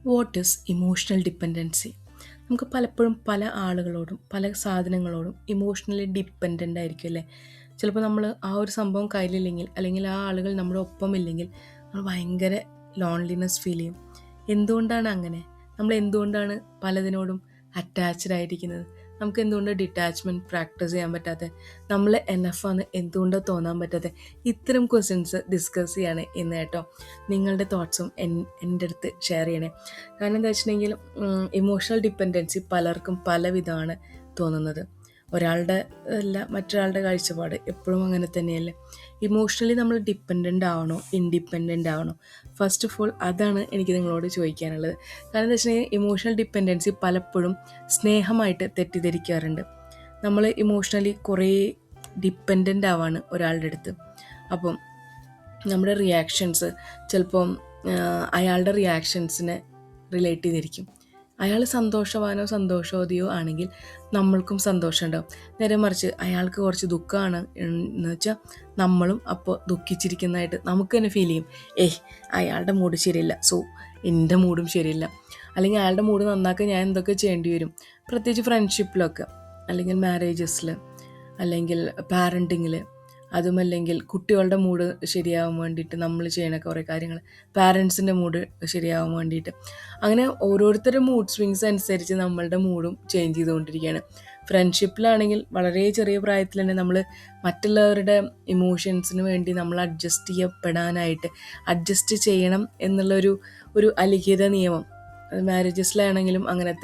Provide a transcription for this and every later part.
What is emotional dependency? നമുക്ക് പലപ്പോഴും പല ആളുകളോടും പല സാധനങ്ങളോടും ഇമോഷണലി ഡിപ്പെൻഡൻ്റ് ആയിരിക്കും അല്ലേ? ചിലപ്പോൾ നമ്മൾ ആ ഒരു സംഭവം കയ്യിലില്ലെങ്കിൽ അല്ലെങ്കിൽ ആ ആളുകൾ നമ്മുടെ ഒപ്പം ഇല്ലെങ്കിൽ നമ്മൾ ഭയങ്കര ലോൺലിനെസ് ഫീൽ ചെയ്യും. എന്തുകൊണ്ടാണ് അങ്ങനെ? നമ്മൾ എന്തുകൊണ്ടാണ് പലതിനോടും അറ്റാച്ച്ഡ് ആയിരിക്കുന്നത്? നമുക്ക് എന്തുകൊണ്ട് ഡിറ്റാച്ച്മെൻറ്റ് പ്രാക്ടീസ് ചെയ്യാൻ പറ്റാതെ? നമ്മൾ എനഫാന്ന് എന്തുകൊണ്ട് തോന്നാൻ പറ്റാതെ? ഇത്തരം ക്വസ്റ്റ്യൻസ് ഡിസ്കസ് ചെയ്യാണ് ഇന്ന് കേട്ടോ. നിങ്ങളുടെ തോട്ട്സും എൻ്റെ അടുത്ത് ഷെയർ ചെയ്യണേ. കാരണം എന്താ വെച്ചിട്ടുണ്ടെങ്കിൽ ഇമോഷണൽ ഡിപ്പെൻഡൻസി പലർക്കും പലവിധമാണ് തോന്നുന്നത്. ഒരാളുടെ അല്ല മറ്റൊരാളുടെ കാഴ്ചപ്പാട് എപ്പോഴും അങ്ങനെ തന്നെയല്ലേ. ഇമോഷണലി നമ്മൾ ഡിപ്പെൻഡൻ്റ് ആവണോ ഇൻഡിപെൻഡൻ്റ് ആവണോ? ഫസ്റ്റ് ഓഫ് ഓൾ അതാണ് എനിക്ക് നിങ്ങളോട് ചോദിക്കാനുള്ളത്. കാരണം എന്താ വെച്ചിട്ടുണ്ടെങ്കിൽ ഇമോഷണൽ ഡിപ്പെൻഡൻസി പലപ്പോഴും സ്നേഹമായിട്ട് തെറ്റിദ്ധരിക്കാറുണ്ട്. നമ്മൾ ഇമോഷണലി കുറേ ഡിപ്പെൻഡൻ്റ് ആവാണ് ഒരാളുടെ അടുത്ത്. അപ്പം നമ്മുടെ റിയാക്ഷൻസ് ചിലപ്പം അയാളുടെ റിയാക്ഷൻസിനെ റിലേറ്റ് ചെയ്തിരിക്കും. അയാൾ സന്തോഷവാനോ സന്തോഷവതിയോ ആണെങ്കിൽ നമ്മൾക്കും സന്തോഷം ഉണ്ടാവും. നേരെ മറിച്ച് അയാൾക്ക് കുറച്ച് ദുഃഖമാണ് എന്ന് വെച്ചാൽ നമ്മളും അപ്പോൾ ദുഃഖിച്ചിരിക്കുന്നതായിട്ട് നമുക്ക് തന്നെ ഫീൽ ചെയ്യും. അയാളുടെ മൂഡ് ശരിയില്ല, സോ എൻ്റെ മൂഡും ശരിയില്ല. അല്ലെങ്കിൽ അയാളുടെ മൂഡ് നന്നാക്കാൻ ഞാൻ എന്തൊക്കെ ചെയ്യേണ്ടി വരും. പ്രത്യേകിച്ച് ഫ്രണ്ട്ഷിപ്പിലൊക്കെ, അല്ലെങ്കിൽ മാരേജസിൽ, അല്ലെങ്കിൽ പാരൻറ്റിങ്ങിൽ, അതുമല്ലെങ്കിൽ കുട്ടികളുടെ മൂഡ് ശരിയാവാൻ വേണ്ടിയിട്ട് നമ്മൾ ചെയ്യണ കുറേ കാര്യങ്ങൾ, പാരൻസിൻ്റെ മൂഡ് ശരിയാവാൻ വേണ്ടിയിട്ട്, അങ്ങനെ ഓരോരുത്തരുടെ മൂഡ് സ്വിങ്സ് അനുസരിച്ച് നമ്മളുടെ മൂഡും ചേഞ്ച് ചെയ്തുകൊണ്ടിരിക്കുകയാണ്. ഫ്രണ്ട്ഷിപ്പിലാണെങ്കിൽ വളരെ ചെറിയ പ്രായത്തിൽ തന്നെ നമ്മൾ മറ്റുള്ളവരുടെ ഇമോഷൻസിന് വേണ്ടി നമ്മൾ അഡ്ജസ്റ്റ് ചെയ്യപ്പെടാനായിട്ട് അഡ്ജസ്റ്റ് ചെയ്യണം ഒരു അലിഖിത നിയമം. മാരേജസിലാണെങ്കിലും അങ്ങനെ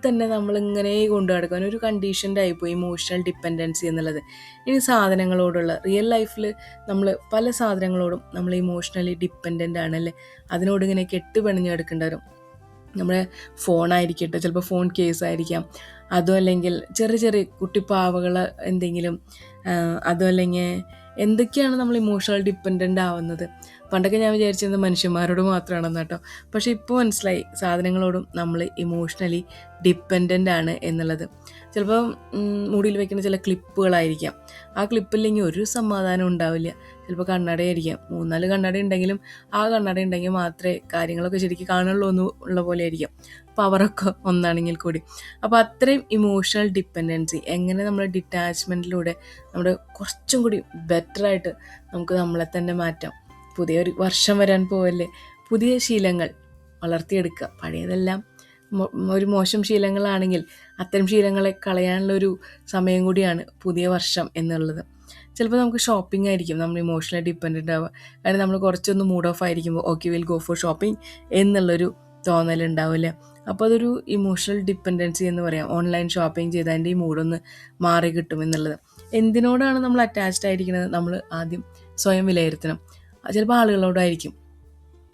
തന്നെ നമ്മളിങ്ങനെ കൊണ്ടു നടക്കാൻ ഒരു കണ്ടീഷൻ്റെ ആയിപ്പോയി ഇമോഷണൽ ഡിപ്പെൻഡൻസി എന്നുള്ളത്. ഇനി സാധനങ്ങളോടുള്ള റിയൽ ലൈഫിൽ നമ്മൾ പല സാധനങ്ങളോടും നമ്മൾ ഇമോഷണലി ഡിപ്പെൻഡൻ്റ് ആണല്ലേ. അതിനോട് ഇങ്ങനെ കെട്ടുപിണഞ്ഞെടുക്കേണ്ടി വരും. നമ്മുടെ ഫോണായിരിക്കട്ടെ, ചിലപ്പോൾ ഫോൺ കേസായിരിക്കാം, അതും അല്ലെങ്കിൽ ചെറിയ ചെറിയ കുട്ടിപ്പാവകൾ എന്തെങ്കിലും, അതും അല്ലെങ്കിൽ എന്തൊക്കെയാണ് നമ്മൾ ഇമോഷണൽ ഡിപ്പെൻഡൻ്റ് ആവുന്നത്. പണ്ടൊക്കെ ഞാൻ വിചാരിച്ചിരുന്നത് മനുഷ്യന്മാരോട് മാത്രമാണെന്ന് കേട്ടോ. പക്ഷേ ഇപ്പോൾ മനസ്സിലായി സാധനങ്ങളോടും നമ്മൾ ഇമോഷണലി ഡിപ്പെൻഡൻ്റ് ആണ് എന്നുള്ളത്. ചിലപ്പോൾ മുടിയിൽ വെക്കുന്ന ചില ക്ലിപ്പുകളായിരിക്കാം, ആ ക്ലിപ്പില്ലെങ്കിൽ ഒരു സമാധാനം ഉണ്ടാവില്ല. ചിലപ്പോൾ കണ്ണടയായിരിക്കാം, 3-4 കണ്ണട ഉണ്ടെങ്കിലും ആ കണ്ണട ഉണ്ടെങ്കിൽ മാത്രമേ കാര്യങ്ങളൊക്കെ ശരിക്കും കാണുള്ളൂ എന്ന് ഉള്ള പോലെ ആയിരിക്കും, പവറൊക്കെ ഒന്നാണെങ്കിൽ കൂടി. അപ്പോൾ അത്രയും ഇമോഷണൽ ഡിപ്പെൻഡൻസി എങ്ങനെ നമ്മൾ ഡിറ്റാച്ച്മെൻറ്റിലൂടെ നമ്മുടെ കുറച്ചും കൂടി ബെറ്ററായിട്ട് നമുക്ക് നമ്മളെ തന്നെ മാറ്റാം. പുതിയൊരു വർഷം വരാൻ പോവല്ലേ, പുതിയ ശീലങ്ങൾ വളർത്തിയെടുക്കുക. പഴയതെല്ലാം ഒരു മോശം ശീലങ്ങളാണെങ്കിൽ അത്തരം ശീലങ്ങളെ കളയാനുള്ളൊരു സമയം കൂടിയാണ് പുതിയ വർഷം എന്നുള്ളത്. ചിലപ്പോൾ നമുക്ക് ഷോപ്പിംഗ് ആയിരിക്കും നമ്മൾ ഇമോഷണലി ഡിപ്പെൻഡൻ്റ് ആവുക. കാരണം നമ്മൾ കുറച്ചൊന്ന് മൂഡ് ഓഫ് ആയിരിക്കുമ്പോൾ okay will go for shopping എന്നുള്ളൊരു തോന്നലുണ്ടാവില്ല. അപ്പോൾ അതൊരു ഇമോഷണൽ ഡിപ്പെൻഡൻസി എന്ന് പറയാം. ഓൺലൈൻ ഷോപ്പിംഗ് ചെയ്താൽ എൻ്റെ ഈ മൂഡൊന്ന് മാറി കിട്ടും എന്നുള്ളത്. എന്തിനോടാണ് നമ്മൾ അറ്റാച്ച്ഡ് ആയിരിക്കുന്നത് നമ്മൾ ആദ്യം സ്വയം വിലയിരുത്തണം. ചിലപ്പോൾ ആളുകളോടായിരിക്കും.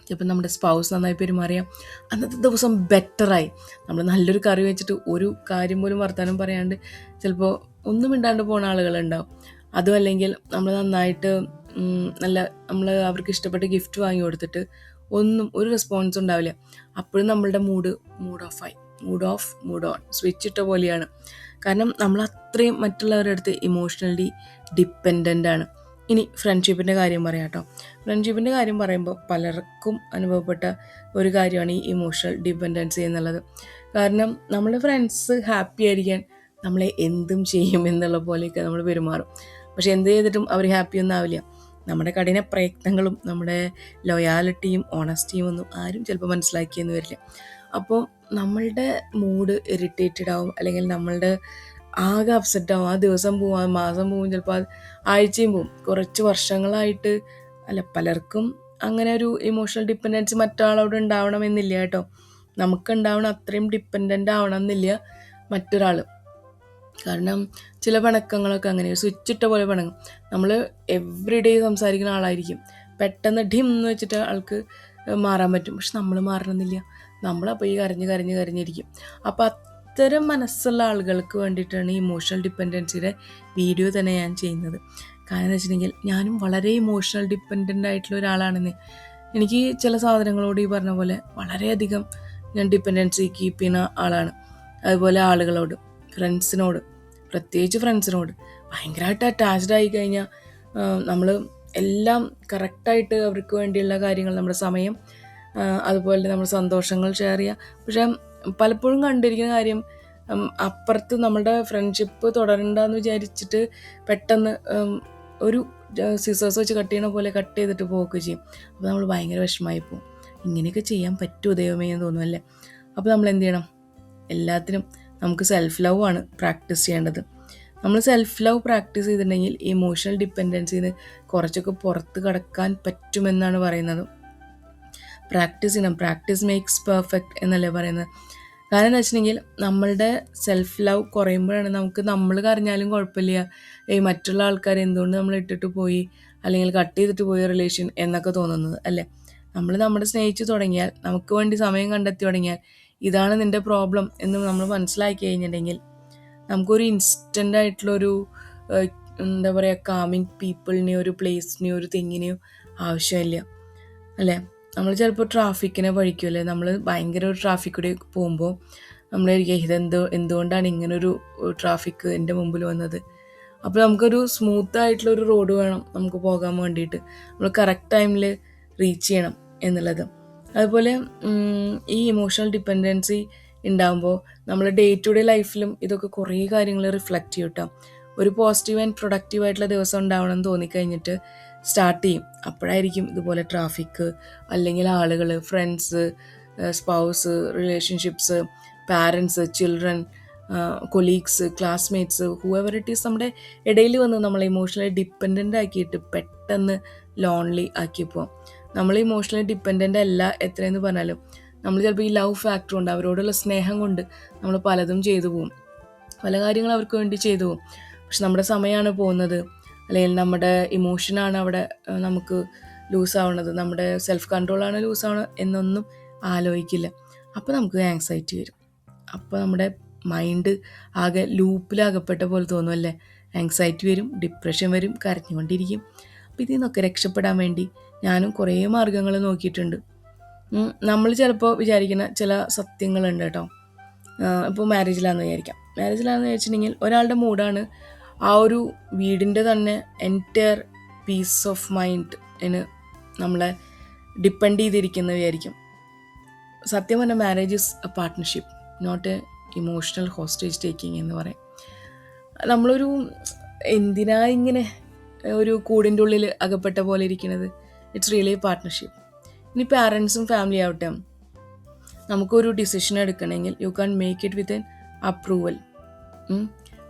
ചിലപ്പോൾ നമ്മുടെ സ്പൗസ് നന്നായി പെരുമാറിയാൽ അന്നത്തെ ദിവസം ബെറ്ററായി. നമ്മൾ നല്ലൊരു കറി വെച്ചിട്ട് ഒരു കാര്യം പോലും വർത്താനം പറയാണ്ട് ചിലപ്പോൾ ഒന്നും മിണ്ടാണ്ട് പോകുന്ന ആളുകളുണ്ടാവും. അതും അല്ലെങ്കിൽ നമ്മൾ നന്നായിട്ട് നമ്മൾ അവർക്ക് ഇഷ്ടപ്പെട്ട ഗിഫ്റ്റ് വാങ്ങി കൊടുത്തിട്ട് ഒരു റെസ്പോൺസ് ഉണ്ടാവില്ല. അപ്പോഴും നമ്മളുടെ മൂഡ് ഓഫായി, മൂഡ് ഓൺ സ്വിച്ച് ഇട്ട പോലെയാണ്. കാരണം നമ്മൾ അത്രയും മറ്റുള്ളവരുടെ അടുത്ത് ഇമോഷണലി ഡിപ്പെൻഡൻ്റ് ആണ്. ഇനി ഫ്രണ്ട്ഷിപ്പിൻ്റെ കാര്യം പറയാം കേട്ടോ. ഫ്രണ്ട്ഷിപ്പിൻ്റെ കാര്യം പറയുമ്പോൾ പലർക്കും അനുഭവപ്പെട്ട ഒരു കാര്യമാണ് ഈ ഇമോഷണൽ ഡിപ്പെൻഡൻസി എന്നുള്ളത്. കാരണം നമ്മുടെ ഫ്രണ്ട്സ് ഹാപ്പി ആയിരിക്കാൻ നമ്മളെ എന്തും ചെയ്യും എന്നുള്ള പോലെയൊക്കെ നമ്മൾ പെരുമാറും. പക്ഷെ എന്ത് ചെയ്തിട്ടും അവർ ഹാപ്പിയൊന്നും ആവില്ല. നമ്മുടെ കഠിന പ്രയത്നങ്ങളും നമ്മുടെ ലോയാലിറ്റിയും ഓണസ്റ്റിയും ഒന്നും ആരും ചിലപ്പോൾ മനസ്സിലാക്കിയെന്ന് വരില്ല. അപ്പോൾ നമ്മളുടെ മൂഡ് ഇറിറ്റേറ്റഡ് ആവും, അല്ലെങ്കിൽ നമ്മളുടെ ആകെ അപ്സെറ്റ് ആവും. ആ ദിവസം പോവും, ആ മാസം പോവും, ചിലപ്പോൾ ആഴ്ചയും പോവും. കുറച്ച് വർഷങ്ങളായിട്ട് പലർക്കും അങ്ങനെ ഒരു ഇമോഷണൽ ഡിപ്പെൻഡൻസി മറ്റൊരാളോട് ഉണ്ടാവണമെന്നില്ല കേട്ടോ. നമുക്കുണ്ടാവണം അത്രയും ഡിപ്പെൻഡൻ്റ് ആവണം എന്നില്ല മറ്റൊരാൾ. കാരണം ചില പിണക്കങ്ങളൊക്കെ അങ്ങനെ സ്വിച്ച് ഇട്ട പോലെ പിണങ്ങും. നമ്മൾ എവറി ഡേ സംസാരിക്കുന്ന ആളായിരിക്കും, പെട്ടെന്ന് ഡിം എന്ന് വെച്ചിട്ട് ആൾക്ക് മാറാൻ പറ്റും. പക്ഷെ നമ്മൾ മാറണമെന്നില്ല, നമ്മളപ്പോൾ ഈ കരഞ്ഞിരിക്കും. അപ്പോൾ അത്തരം മനസ്സുള്ള ആളുകൾക്ക് വേണ്ടിയിട്ടാണ് ഈ ഇമോഷണൽ ഡിപ്പെൻഡൻസിയുടെ വീഡിയോ തന്നെ ഞാൻ ചെയ്യുന്നത്. കാരണം എന്ന് വെച്ചിട്ടുണ്ടെങ്കിൽ ഞാനും വളരെ ഇമോഷണൽ ഡിപ്പെൻഡൻ്റ് ആയിട്ടുള്ള ഒരാളാണെന്ന്. എനിക്ക് ചില സാധനങ്ങളോട് ഈ പറഞ്ഞ പോലെ വളരെയധികം ഞാൻ ഡിപ്പെൻഡൻസി കീപ്പ് ചെയ്യുന്ന ആളാണ്. അതുപോലെ ആളുകളോട്, പ്രത്യേകിച്ച് ഫ്രണ്ട്സിനോട് ഭയങ്കരമായിട്ട് അറ്റാച്ച്ഡ് ആയി കഴിഞ്ഞാൽ നമ്മൾ എല്ലാം കറക്റ്റായിട്ട് അവർക്ക് വേണ്ടിയുള്ള കാര്യങ്ങൾ, നമ്മുടെ സമയം അതുപോലെ നമ്മൾ സന്തോഷങ്ങൾ ഷെയർ ചെയ്യുക. പക്ഷേ പലപ്പോഴും കണ്ടിരിക്കുന്ന കാര്യം, അപ്പുറത്ത് നമ്മുടെ ഫ്രണ്ട്ഷിപ്പ് തുടരണ്ടെന്ന് വിചാരിച്ചിട്ട് പെട്ടെന്ന് ഒരു സിസേഴ്സ് വെച്ച് കട്ട് ചെയ്യണ പോലെ കട്ട് ചെയ്തിട്ട് പോവുകയൊക്കെ ചെയ്യും. അപ്പോൾ നമ്മൾ ഭയങ്കര വിഷമമായി പോകും. ഇങ്ങനെയൊക്കെ ചെയ്യാൻ പറ്റുമോ ദൈവമേ എന്ന് തോന്നുമല്ലേ? അപ്പോൾ നമ്മൾ എന്ത് ചെയ്യണം? എല്ലാത്തിനും നമുക്ക് സെൽഫ് ലവ് ആണ് പ്രാക്ടീസ് ചെയ്യേണ്ടത്. നമ്മൾ സെൽഫ് ലവ് പ്രാക്ടീസ് ചെയ്തിട്ടുണ്ടെങ്കിൽ ഇമോഷണൽ ഡിപ്പെൻഡൻസിന്ന് കുറച്ചൊക്കെ പുറത്ത് കടക്കാൻ പറ്റുമെന്നാണ് പറയുന്നത്. പ്രാക്ടീസ് ചെയ്യണം. പ്രാക്ടീസ് മേക്സ് പെർഫെക്റ്റ് എന്നല്ലേ പറയുന്നത്. കാരണം എന്ന് വെച്ചിട്ടുണ്ടെങ്കിൽ നമ്മളുടെ സെൽഫ് ലവ് കുറയുമ്പോഴാണ് നമുക്ക് നമ്മൾ കരഞ്ഞാലും കുഴപ്പമില്ല, മറ്റുള്ള ആൾക്കാർ എന്തുകൊണ്ട് നമ്മൾ ഇട്ടിട്ട് പോയി അല്ലെങ്കിൽ കട്ട് ചെയ്തിട്ട് പോയ റിലേഷൻ എന്നൊക്കെ തോന്നുന്നത് അല്ലേ. നമ്മൾ നമ്മുടെ സ്നേഹിച്ച് തുടങ്ങിയാൽ, നമുക്ക് വേണ്ടി സമയം കണ്ടെത്തി തുടങ്ങിയാൽ, ഇതാണ് നിൻ്റെ പ്രോബ്ലം എന്ന് നമ്മൾ മനസ്സിലാക്കി കഴിഞ്ഞിട്ടുണ്ടെങ്കിൽ നമുക്കൊരു ഇൻസ്റ്റൻ്റ് ആയിട്ടുള്ളൊരു എന്താ പറയുക, കാമിങ് പീപ്പിളിനെയോ ഒരു പ്ലേസിനെയോ ഒരു തിങ്ങിനെയോ ആവശ്യമില്ല അല്ലേ. നമ്മൾ ചിലപ്പോൾ ട്രാഫിക്കിനെ പഴിക്കുമല്ലേ. നമ്മൾ ഭയങ്കര ഒരു ട്രാഫിക് കൂടി പോകുമ്പോൾ നമ്മൾ എന്തുകൊണ്ടാണ് ഇങ്ങനൊരു ട്രാഫിക് എൻ്റെ മുമ്പിൽ വന്നത്. അപ്പോൾ നമുക്കൊരു സ്മൂത്ത് ആയിട്ടുള്ളൊരു റോഡ് വേണം നമുക്ക് പോകാൻ വേണ്ടിയിട്ട്. നമ്മൾ കറക്റ്റ് ടൈമിൽ റീച്ച് ചെയ്യണം എന്നുള്ളത്. അതുപോലെ ഈ ഇമോഷണൽ ഡിപ്പെൻഡൻസി ഉണ്ടാകുമ്പോൾ നമ്മൾ ഡേ ടു ഡേ ലൈഫിലും ഇതൊക്കെ കുറേ കാര്യങ്ങൾ റിഫ്ലക്റ്റ് ചെയ്യും കേട്ടോ. ഒരു പോസിറ്റീവ് ആൻഡ് പ്രൊഡക്റ്റീവ് ആയിട്ടുള്ള ദിവസം ഉണ്ടാവണം എന്ന് തോന്നിക്കഴിഞ്ഞിട്ട് സ്റ്റാർട്ട് ചെയ്യും. അപ്പോഴായിരിക്കും ഇതുപോലെ ട്രാഫിക്ക്, അല്ലെങ്കിൽ ആളുകൾ, friends, spouse, relationships, parents, children, colleagues, classmates, whoever it is നമ്മുടെ ഇടയിൽ വന്ന് നമ്മളെ ഇമോഷണലി ഡിപ്പെൻഡൻ്റ് ആക്കിയിട്ട് പെട്ടെന്ന് ലോൺലി ആക്കിയപ്പോൾ, നമ്മൾ ഇമോഷണലി ഡിപ്പെൻഡൻ്റ് അല്ല എത്രയെന്ന് പറഞ്ഞാലും നമ്മൾ ചിലപ്പോൾ ഈ ലവ് ഫാക്ടർ കൊണ്ട്, അവരോടുള്ള സ്നേഹം കൊണ്ട് നമ്മൾ പലതും ചെയ്തു പോകും. പല കാര്യങ്ങളും അവർക്ക് വേണ്ടി ചെയ്തു പോകും. പക്ഷെ നമ്മുടെ സമയമാണ് പോകുന്നത്, അല്ലെങ്കിൽ നമ്മുടെ ഇമോഷനാണ് അവിടെ നമുക്ക് ലൂസാവണത്, നമ്മുടെ സെൽഫ് കൺട്രോളാണ് ലൂസാവണത് എന്നൊന്നും ആലോചിക്കില്ല. അപ്പോൾ നമുക്ക് ആങ്സൈറ്റി വരും. അപ്പോൾ നമ്മുടെ മൈൻഡ് ആകെ ലൂപ്പിലാകപ്പെട്ട പോലെ തോന്നും അല്ലേ. ആങ്സൈറ്റി വരും, ഡിപ്രഷൻ വരും, കരഞ്ഞുകൊണ്ടിരിക്കും. അപ്പോൾ ഇതിൽ നിന്നൊക്കെ രക്ഷപ്പെടാൻ വേണ്ടി ഞാനും കുറേ മാർഗ്ഗങ്ങൾ നോക്കിയിട്ടുണ്ട്. നമ്മൾ ചിലപ്പോൾ വിചാരിക്കുന്ന ചില സത്യങ്ങളുണ്ട് കേട്ടോ. ഇപ്പോൾ മാരേജിലാണെന്ന് വിചാരിച്ചിട്ടുണ്ടെങ്കിൽ ഒരാളുടെ മൂഡാണ് ആ ഒരു വീടിൻ്റെ തന്നെ എൻറ്റയർ പീസ് ഓഫ് മൈൻഡിന് നമ്മളെ ഡിപ്പെൻഡ് ചെയ്തിരിക്കുന്ന വിചാരിക്കും. സത്യം പറഞ്ഞാൽ marriage is a partnership, not a emotional hostage taking എന്ന് പറയും. നമ്മളൊരു എന്തിനാ ഇങ്ങനെ ഒരു കൂടിൻ്റെ ഉള്ളിൽ അകപ്പെട്ട പോലെ ഇരിക്കുന്നത്? It's really A partnership. ഇനി പാരൻസും ഫാമിലി ആവട്ടെ, നമുക്കൊരു ഡിസിഷൻ എടുക്കണമെങ്കിൽ you can make it with N approval.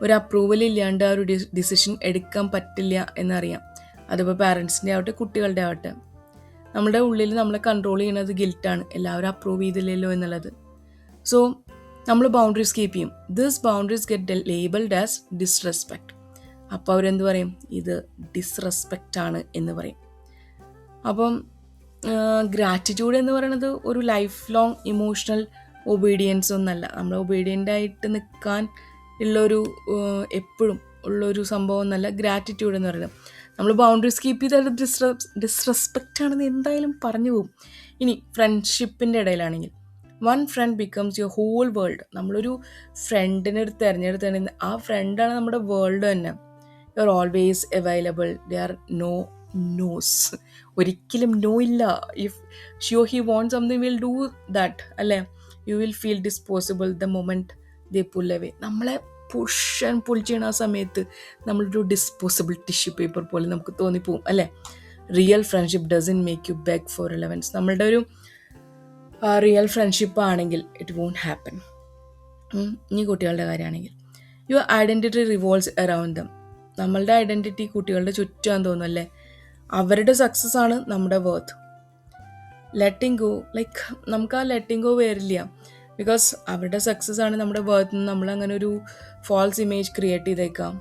ഒരു അപ്രൂവൽ ഇല്ലാണ്ട് ആ ഒരു ഡിസിഷൻ എടുക്കാൻ പറ്റില്ല എന്നറിയാം. അതിപ്പോൾ പാരൻസിൻ്റെ ആവട്ടെ കുട്ടികളുടെ ആവട്ടെ. നമ്മുടെ ഉള്ളിൽ നമ്മളെ കൺട്രോൾ ചെയ്യുന്നത് ഗിൽറ്റാണ്, എല്ലാവരും അപ്രൂവ് ചെയ്തില്ലല്ലോ എന്നുള്ളത്. സോ നമ്മൾ ബൗണ്ടറീസ് കീപ്പ് ചെയ്യും. This boundaries get labelled as disrespect. അപ്പോൾ അവരെന്ത് പറയും? ഇത് ഡിസ്റെസ്പെക്റ്റ് ആണ് എന്ന് പറയും. അപ്പം ഗ്രാറ്റിറ്റ്യൂഡ് എന്ന് പറയുന്നത് ഒരു ലൈഫ് ലോങ് ഇമോഷണൽ ഒബീഡിയൻസ് ഒന്നല്ല. നമ്മൾ ഒബീഡിയൻ്റ് ആയിട്ട് നിൽക്കാൻ ഉള്ളൊരു എപ്പോഴും ഉള്ളൊരു സംഭവം എന്നല്ല ഗ്രാറ്റിറ്റ്യൂഡ് എന്ന് പറയുന്നത്. നമ്മൾ ബൗണ്ടറീസ് കീപ്പ് ചെയ്താൽ ഡിസ്റെസ്പെക്റ്റ് ആണെന്ന് എന്തായാലും പറഞ്ഞു പോകും. ഇനി ഫ്രണ്ട്ഷിപ്പിൻ്റെ ഇടയിലാണെങ്കിൽ, one friend becomes your whole world. നമ്മളൊരു ഫ്രണ്ടിനെ തിരഞ്ഞെടുത്തിട്ടുണ്ടെങ്കിൽ ആ ഫ്രണ്ടാണ് നമ്മുടെ വേൾഡ് തന്നെ. You are always available. They are nos. ഒരിക്കലും നോ ഇല്ല. If she or he want something will do that അല്ലേ. You will feel disposable the moment they pull away. നമ്മളെ പുഷ് ആൻഡ് പുൾ ചെയ്യണ ആ സമയത്ത് നമ്മളൊരു ഡിസ്പോസിബിൾ ടിഷ്യൂ പേപ്പർ പോലെ നമുക്ക് തോന്നിപ്പോവും അല്ലേ. Real friendship doesn't make you beg for relevance. നമ്മളുടെ ഒരു റിയൽ ഫ്രണ്ട്ഷിപ്പ് ആണെങ്കിൽ ഇറ്റ് വോണ്ട് ഹാപ്പൻ. ഇനി കുട്ടികളുടെ കാര്യമാണെങ്കിൽ, your identity revolves around them. നമ്മളുടെ ഐഡൻറ്റിറ്റി കുട്ടികളുടെ ചുറ്റാന്ന് തോന്നുമല്ലേ. അവരുടെ സക്സസ് ആണ് നമ്മുടെ വർത്ത്. ലെറ്റിംഗ് ഗോ, ലൈക്ക് നമുക്ക് ആ ലെറ്റിംഗ് ഗോ വരില്ല. ബിക്കോസ് അവരുടെ സക്സസ് ആണ് നമ്മുടെ വർത്ത്. നമ്മളങ്ങനെ ഒരു ഫാൾസ് ഇമേജ് ക്രിയേറ്റ് ചെയ്തേക്കാം.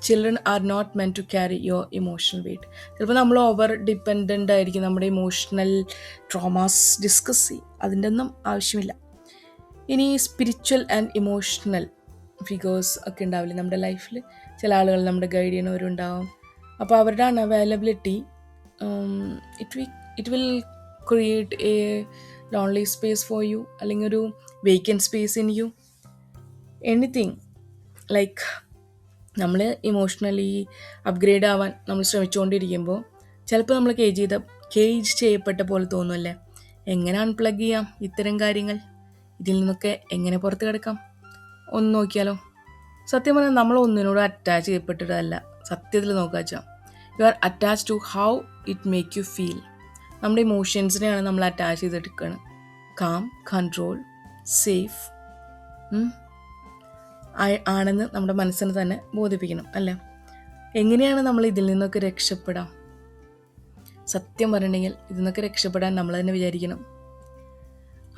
Children are not meant to carry your emotional weight. ചിലപ്പോൾ നമ്മൾ ഓവർ ഡിപ്പെൻഡൻ്റ് ആയിരിക്കും. നമ്മുടെ ഇമോഷണൽ ട്രോമാസ് ഡിസ്കസ് ചെയ്യും. അതിൻ്റെ ഒന്നും ആവശ്യമില്ല. ഇനി സ്പിരിച്വൽ ആൻഡ് ഇമോഷണൽ ഫിഗേഴ്സ് ഒക്കെ ഉണ്ടാവില്ലേ നമ്മുടെ ലൈഫിൽ. ചില ആളുകൾ നമ്മുടെ ഗൈഡ് ചെയ്യുന്നവരുണ്ടാവും. അപ്പോൾ അവരുടെ unavailability it will create a lonely space for you, അല്ലെങ്കിൽ ഒരു vacant space in you. Anything like നമ്മൾ ഇമോഷണലി അപ്ഗ്രേഡ് ആവാൻ നമ്മൾ ശ്രമിച്ചുകൊണ്ടിരിക്കുമ്പോൾ ചിലപ്പോൾ നമ്മൾ കേജ് ചെയ്യപ്പെട്ട പോലെ തോന്നുമല്ലേ. എങ്ങനെ അൺപ്ലഗ് ചെയ്യാം ഇത്തരം കാര്യങ്ങൾ? ഇതിൽ നിന്നൊക്കെ എങ്ങനെ പുറത്ത് കിടക്കാം? ഒന്ന് നോക്കിയാലോ? സത്യം പറഞ്ഞാൽ നമ്മൾ ഒന്നിനോട് അറ്റാച്ച് ചെയ്യപ്പെട്ടിട്ടല്ല സത്യത്തിൽ നോക്കുക വെച്ചാൽ. You are attach to how it make you feel. നമ്മുടെ ഇമോഷൻസിനെയാണ് നമ്മൾ അറ്റാച്ച് ചെയ്തെടുക്കുകയാണ്. കാം, കൺട്രോൾ, സേഫ് ആണെന്ന് നമ്മുടെ മനസ്സിന് തന്നെ ബോധിപ്പിക്കണം അല്ലേ? എങ്ങനെയാണ് നമ്മൾ ഇതിൽ നിന്നൊക്കെ രക്ഷപ്പെടാം? സത്യം പറഞ്ഞിട്ടുണ്ടെങ്കിൽ ഇതിൽ നിന്നൊക്കെ രക്ഷപ്പെടാൻ നമ്മൾ തന്നെ വിചാരിക്കണം.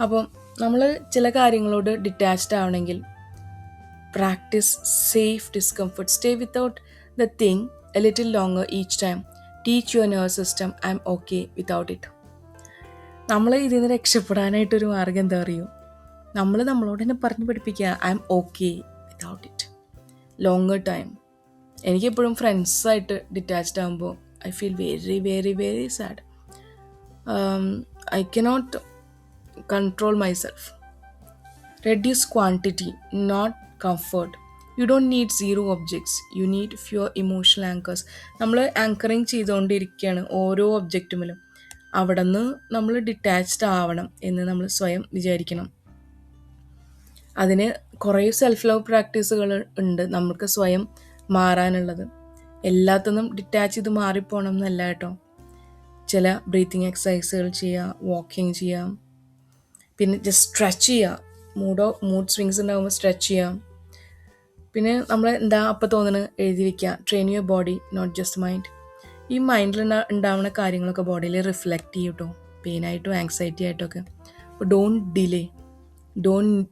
അപ്പം നമ്മൾ ചില കാര്യങ്ങളോട് ഡിറ്റാച്ച്ഡ് ആവണമെങ്കിൽ practice safe discomfort. Stay without the thing A little longer each time. Teach your nervous system I M okay without it. നമ്മൾ ഇതിൽ നിന്ന് രക്ഷപ്പെടാനായിട്ടൊരു മാർഗം എന്താ അറിയൂ? നമ്മൾ നമ്മളോട് തന്നെ പറഞ്ഞു പഠിപ്പിക്കുക I M okay without it. Longer time. എനിക്കെപ്പോഴും ഫ്രണ്ട്സായിട്ട് ഡിറ്റാച്ച്ഡ് ആകുമ്പോൾ I feel very very very sad. I cannot control myself. Reduce quantity, not comfort. You don't need zero objects. You need fewer emotional anchors. നമ്മൾ anchoring ചെയ്തുകൊണ്ടിരിക്കുകയാണ് ഓരോ ഒബ്ജക്റ്റുമിലും. അവിടെ നിന്ന് നമ്മൾ detached ആവണം എന്ന് നമ്മൾ സ്വയം വിചാരിക്കണം. അതിന് കുറേ സെൽഫ് ലവ് പ്രാക്ടീസുകൾ ഉണ്ട് നമുക്ക് സ്വയം മാറാനുള്ളത്. എല്ലാത്തിനും ഡിറ്റാച്ച് ചെയ്ത് മാറിപ്പോണം എന്നല്ല കേട്ടോ. ചില ബ്രീത്തിങ് എക്സസൈസുകൾ ചെയ്യുക, വാക്കിങ് ചെയ്യാം, പിന്നെ ജസ്റ്റ് സ്ട്രെച്ച് ചെയ്യുക. മൂഡ് സ്വിങ്സ് ഉണ്ടാകുമ്പോൾ സ്ട്രെച്ച് ചെയ്യാം. പിന്നെ നമ്മൾ എന്താ അപ്പം തോന്നുന്നത് എഴുതി വയ്ക്കുക. Train your body not just mind. ഈ മൈൻഡിൽ ഉണ്ടാവുന്ന കാര്യങ്ങളൊക്കെ ബോഡിയിൽ റിഫ്ലക്റ്റ് ചെയ്യും കേട്ടോ, പെയിനായിട്ടും ആങ്സൈറ്റി ആയിട്ടൊക്കെ. അപ്പോൾ don't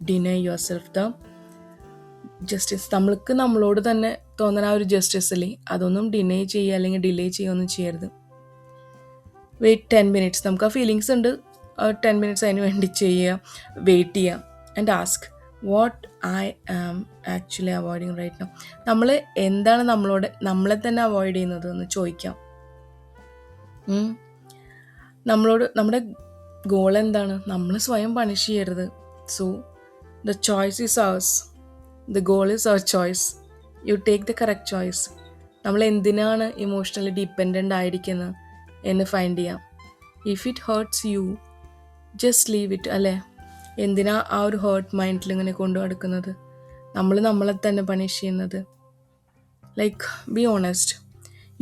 deny your self the justice. നമ്മൾക്ക് നമ്മളോട് തന്നെ തോന്നുന്ന ആ ഒരു ജസ്റ്റിസ് അല്ലേ, അതൊന്നും ഡിനൈ ചെയ്യുക അല്ലെങ്കിൽ ഡിലേ ചെയ്യുകയൊന്നും ചെയ്യരുത്. Wait 10 minutes. നമുക്ക് ആ ഫീലിങ്സ് ഉണ്ട്, 10 minutes അതിന് വേണ്ടി ചെയ്യുക, വെയിറ്റ് ചെയ്യുക. And ask what I am actually avoiding right now. നമ്മൾ എന്താണ് നമ്മളെ തന്നെ അവോയ്ഡ് ചെയ്യുന്നത് എന്ന് ചോദിക്കാം. നമ്മളോട് നമ്മുടെ ഗോൾ എന്താണ്? നമ്മൾ സ്വയം പണിഷ് ചെയ്യരുത്. So the choice is ours. The goal is our choice. You take the correct choice. നമ്മൾ എന്തിനാണ് ഇമോഷണലി ഡിപ്പെൻഡൻ്റ് ആയിരിക്കുന്നത് എന്ന് ഫൈൻഡ് ചെയ്യാം. If it hurts you just leave it. അല്ലേ? എന്തിനാ ആ ഒരു ഹേർട്ട് മൈൻഡിൽ ഇങ്ങനെ കൊണ്ടു നടക്കുന്നത്? നമ്മളെ തന്നെ പണിഷ് ചെയ്യുന്നത്. Like be honest.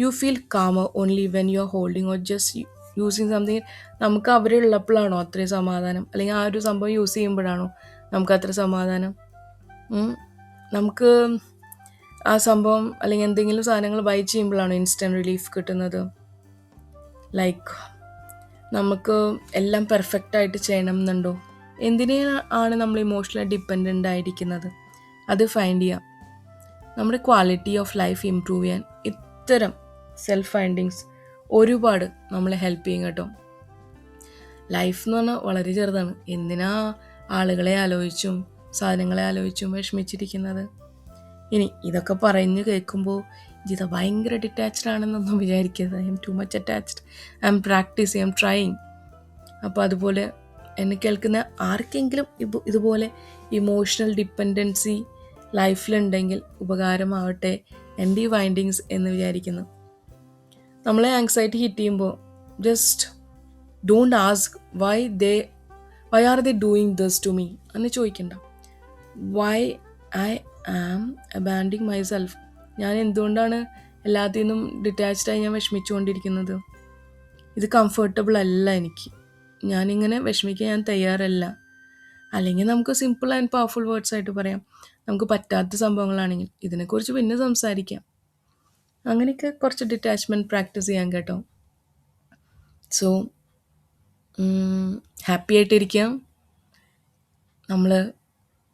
You feel calmer only when you are holding or just using something. നമുക്ക് അവരുള്ളപ്പോഴാണോ അത്രയും സമാധാനം? അല്ലെങ്കിൽ ആ ഒരു സംഭവം യൂസ് ചെയ്യുമ്പോഴാണോ നമുക്ക് അത്ര സമാധാനം? നമുക്ക് ആ സംഭവം അല്ലെങ്കിൽ എന്തെങ്കിലും സാധനങ്ങൾ ബൈ ചെയ്യുമ്പോഴാണോ ഇൻസ്റ്റൻറ്റ് റിലീഫ് കിട്ടുന്നത്? ലൈക്ക് നമുക്ക് എല്ലാം പെർഫെക്റ്റായിട്ട് ചെയ്യണം എന്നുണ്ടോ? എന്തിനാണ് നമ്മൾ ഇമോഷണലി ഡിപ്പെൻഡൻ്റ് ആയിരിക്കുന്നത്? അത് ഫൈൻഡ് ചെയ്യാം. നമ്മുടെ ക്വാളിറ്റി ഓഫ് ലൈഫ് ഇംപ്രൂവ് ചെയ്യാൻ ഇത്തരം സെൽഫ് ഫൈൻഡിങ്സ് ഒരുപാട് നമ്മളെ ഹെൽപ്പ് ചെയ്യും കേട്ടോ. ലൈഫ് എന്ന് പറഞ്ഞാൽ വളരെ ചെറുതാണ്. എന്തിനാ ആളുകളെ ആലോചിച്ചും സാധനങ്ങളെ ആലോചിച്ചും വിഷമിച്ചിരിക്കുന്നത്? ഇനി ഇതൊക്കെ പറഞ്ഞു കേൾക്കുമ്പോൾ ജിത ഭയങ്കര ഡിറ്റാച്ച്ഡ് ആണെന്നൊന്നും വിചാരിക്കരുത്. I M too much attached. I M practice, I M trying. അപ്പോൾ അതുപോലെ എന്നെ കേൾക്കുന്ന ആർക്കെങ്കിലും ഇതുപോലെ ഇമോഷണൽ ഡിപ്പെൻഡൻസി ലൈഫിലുണ്ടെങ്കിൽ ഉപകാരമാവട്ടെ എൻ്റെ ഈ ഫൈൻഡിങ്സ് എന്ന് വിചാരിക്കുന്നു. നമ്മളെ ആങ്സൈറ്റി ഹിറ്റ് ചെയ്യുമ്പോൾ just don't ask why are they doing this to me എന്ന് ചോദിക്കണ്ട. Why I am abandoning myself. ഞാൻ എന്തുകൊണ്ടാണ് എല്ലാത്തിൽ നിന്നും ഡിറ്റാച്ച്ഡായി ഞാൻ വിഷമിച്ചുകൊണ്ടിരിക്കുന്നത്? ഇത് കംഫർട്ടബിൾ അല്ല എനിക്ക്. ഞാനിങ്ങനെ വിഷമിക്കാൻ ഞാൻ തയ്യാറല്ല. അല്ലെങ്കിൽ നമുക്ക് സിമ്പിൾ ആൻഡ് പവർഫുൾ വേർഡ്സ് ആയിട്ട് പറയാം. നമുക്ക് പറ്റാത്ത സംഭവങ്ങളാണെങ്കിൽ ഇതിനെക്കുറിച്ച് പിന്നെ സംസാരിക്കാം. അങ്ങനെയൊക്കെ കുറച്ച് ഡിറ്റാച്ച്മെൻറ്റ് പ്രാക്ടീസ് ചെയ്യാൻ കേട്ടോ. സോ ഹാപ്പി ആയിട്ടിരിക്കാം. നമ്മൾ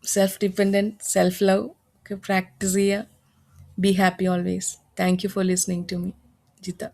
സെൽഫ് ഡിപ്പെൻഡൻറ്റ്, സെൽഫ് ലവ് ഒക്കെ പ്രാക്ടീസ് ചെയ്യുക. Be happy always. Thank you for listening to me, Jita.